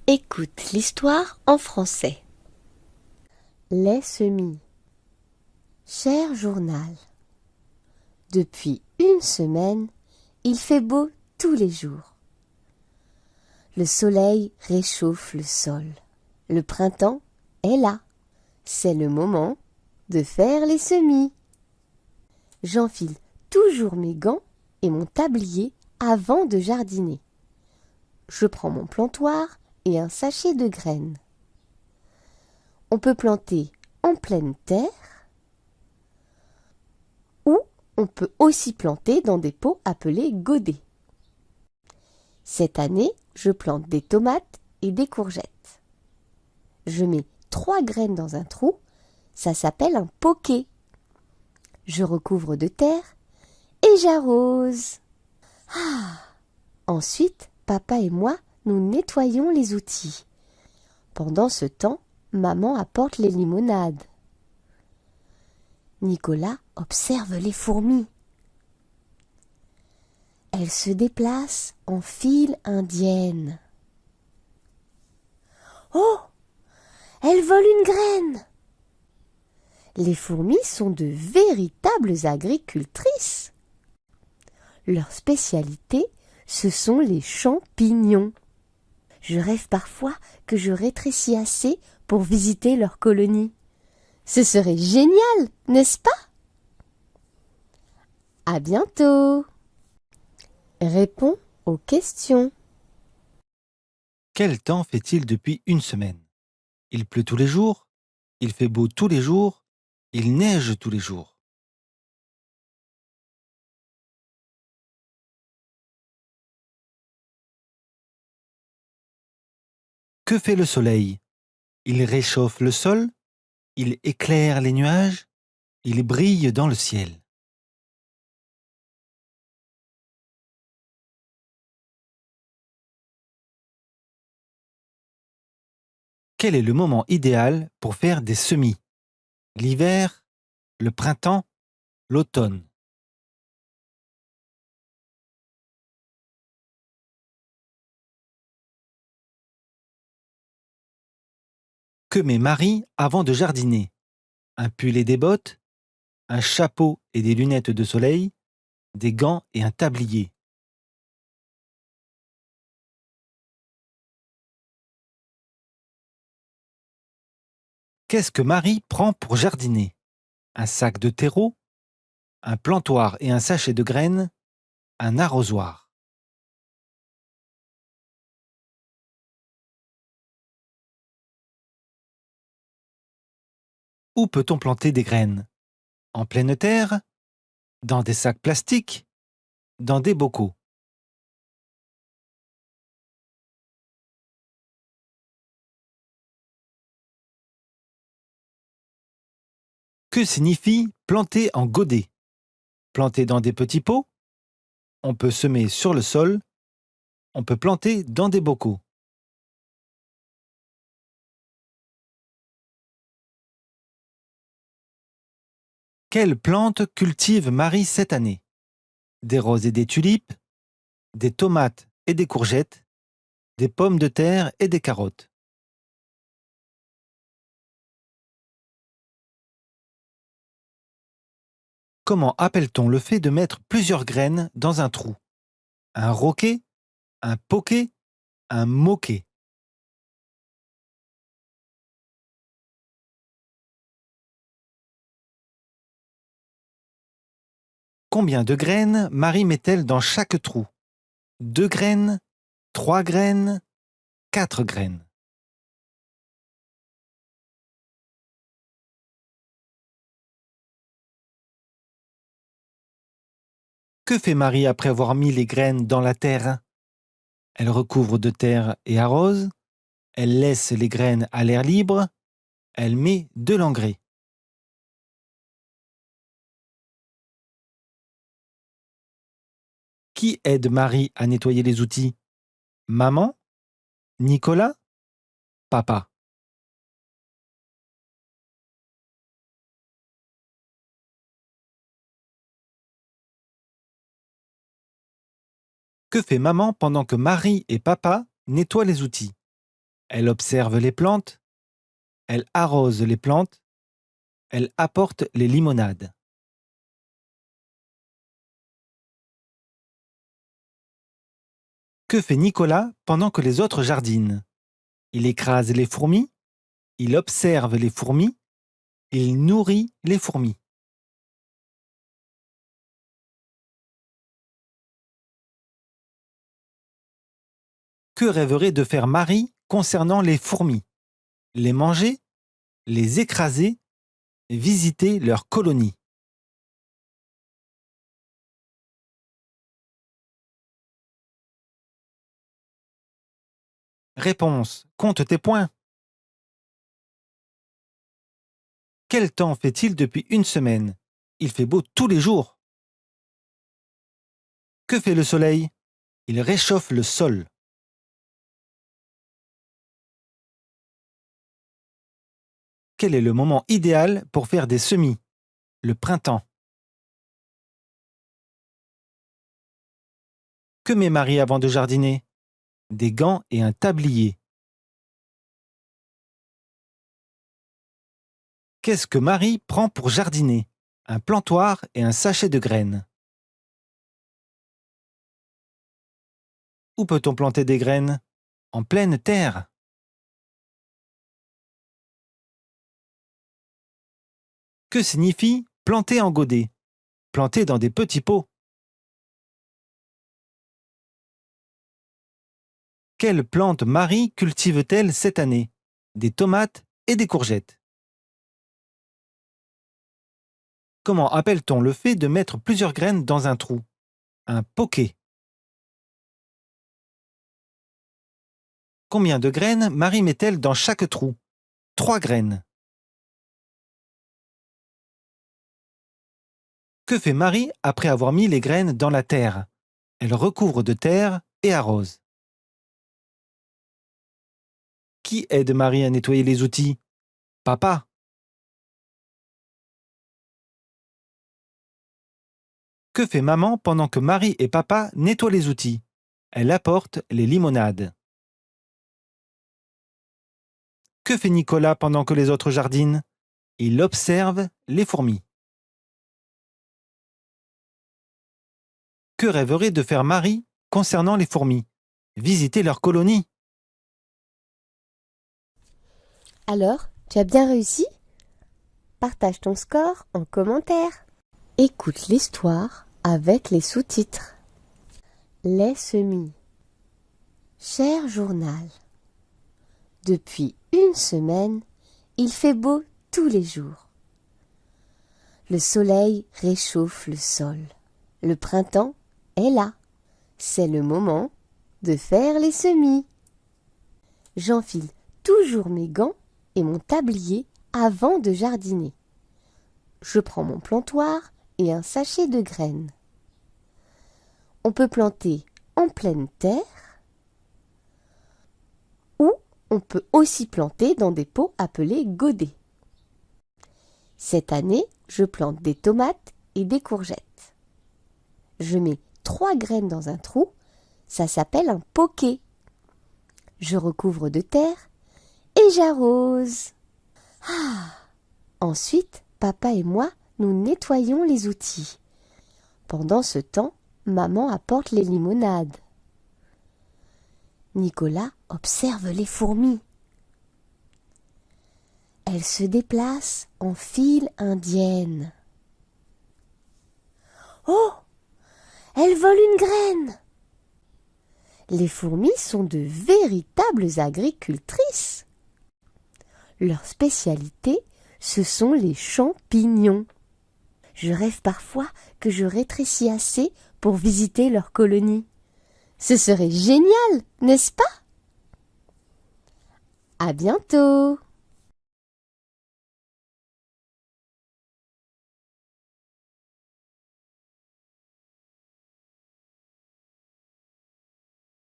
Écoute l'histoire en français. Les semis. Cher journal, depuis une semaine, il fait beau tous les jours. Le soleil réchauffe le sol. Le printemps est là. C'est le moment de faire les semis. J'enfile toujours mes gants et mon tablier avant de jardiner. Je prends mon plantoir et un sachet de graines. On peut planter en pleine terre ou on peut aussi planter dans des pots appelés godets. Cette année, je plante des tomates et des courgettes. Je mets 3 graines dans un trou, ça s'appelle un poquet. Je recouvre de terre et j'arrose. Ensuite, papa et moi, nous nettoyons les outils. Pendant ce temps, maman apporte les limonades. Nicolas observe les fourmis. Elles se déplacent en file indienne. Oh! Elles volent une graine! Les fourmis sont de véritables agricultrices. Leur spécialité, ce sont les champignons. Je rêve parfois que je rétrécis assez pour visiter leur colonie. Ce serait génial, n'est-ce pas? À bientôt! Réponds aux questions. Quel temps fait-il depuis une semaine? Il pleut tous les jours? Il fait beau tous les jours? Il neige tous les jours? Que fait le soleil? Il réchauffe le sol? Il éclaire les nuages? Il brille dans le ciel? Quel est le moment idéal pour faire des semis? L'hiver? Le printemps? L'automne? Que met Marie avant de jardiner? Un pull et des bottes? Un chapeau et des lunettes de soleil? Des gants et un tablier? Qu'est-ce que Marie prend pour jardiner? Un sac de terreau? Un plantoir et un sachet de graines? Un arrosoir? Où peut-on planter des graines? En pleine terre? Dans des sacs plastiques? Dans des bocaux? Que signifie planter en godet? Planter dans des petits pots? On peut semer sur le sol? On peut planter dans des bocaux? Quelles plantes cultive Marie cette année? Des roses et des tulipes? Des tomates et des courgettes? Des pommes de terre et des carottes? Comment appelle-t-on le fait de mettre plusieurs graines dans un trou? Un roquet? Un poquet? Un moquet? Combien de graines Marie met-elle dans chaque trou? 2 graines? 3 graines? 4 graines? Que fait Marie après avoir mis les graines dans la terre? Elle recouvre de terre et arrose. Elle laisse les graines à l'air libre. Elle met de l'engrais. Qui aide Marie à nettoyer les outils? Maman? Nicolas? Papa? Que fait maman pendant que Marie et papa nettoient les outils? Elle observe les plantes, elle arrose les plantes, elle apporte les limonades. Que fait Nicolas pendant que les autres jardinent? Il écrase les fourmis, il observe les fourmis, il nourrit les fourmis. Que rêverait de faire Marie concernant les fourmis? Les manger, les écraser, visiter leur colonie. Réponse. Compte tes points. Quel temps fait-il depuis une semaine? Il fait beau tous les jours. Que fait le soleil? Il réchauffe le sol. Quel est le moment idéal pour faire des semis? Le printemps. Que met Marie avant de jardiner? Des gants et un tablier. Qu'est-ce que Marie prend pour jardiner? Un plantoir et un sachet de graines. Où peut-on planter des graines? En pleine terre. Que signifie planter en godet? Planter dans des petits pots. Quelle plante Marie cultive-t-elle cette année? Des tomates et des courgettes. Comment appelle-t-on le fait de mettre plusieurs graines dans un trou? Un poké. Combien de graines Marie met-elle dans chaque trou? 3 graines. Que fait Marie après avoir mis les graines dans la terre? Elle recouvre de terre et arrose. Qui aide Marie à nettoyer les outils? Papa. Que fait maman pendant que Marie et papa nettoient les outils? Elle apporte les limonades. Que fait Nicolas pendant que les autres jardinent? Il observe les fourmis. Que rêverait de faire Marie concernant les fourmis? Visiter leur colonie. Alors, tu as bien réussi? Partage ton score en commentaire. Écoute l'histoire avec les sous-titres. Les semis. Cher journal. Depuis une semaine, il fait beau tous les jours. Le soleil réchauffe le sol. Le printemps est là. C'est le moment de faire les semis. J'enfile toujours mes gants et mon tablier avant de jardiner. Je prends mon plantoir et un sachet de graines. On peut planter en pleine terre ou on peut aussi planter dans des pots appelés godets. Cette année, je plante des tomates et des courgettes. Je mets 3 graines dans un trou, ça s'appelle un poké. Je recouvre de terre et j'arrose. Ensuite, papa et moi, nous nettoyons les outils. Pendant ce temps, maman apporte les limonades. Nicolas observe les fourmis. Elles se déplacent en file indienne. Oh! Elles volent une graine! Les fourmis sont de véritables agricultrices. Leur spécialité, ce sont les champignons. Je rêve parfois que je rétrécis assez pour visiter leur colonie. Ce serait génial, n'est-ce pas? À bientôt!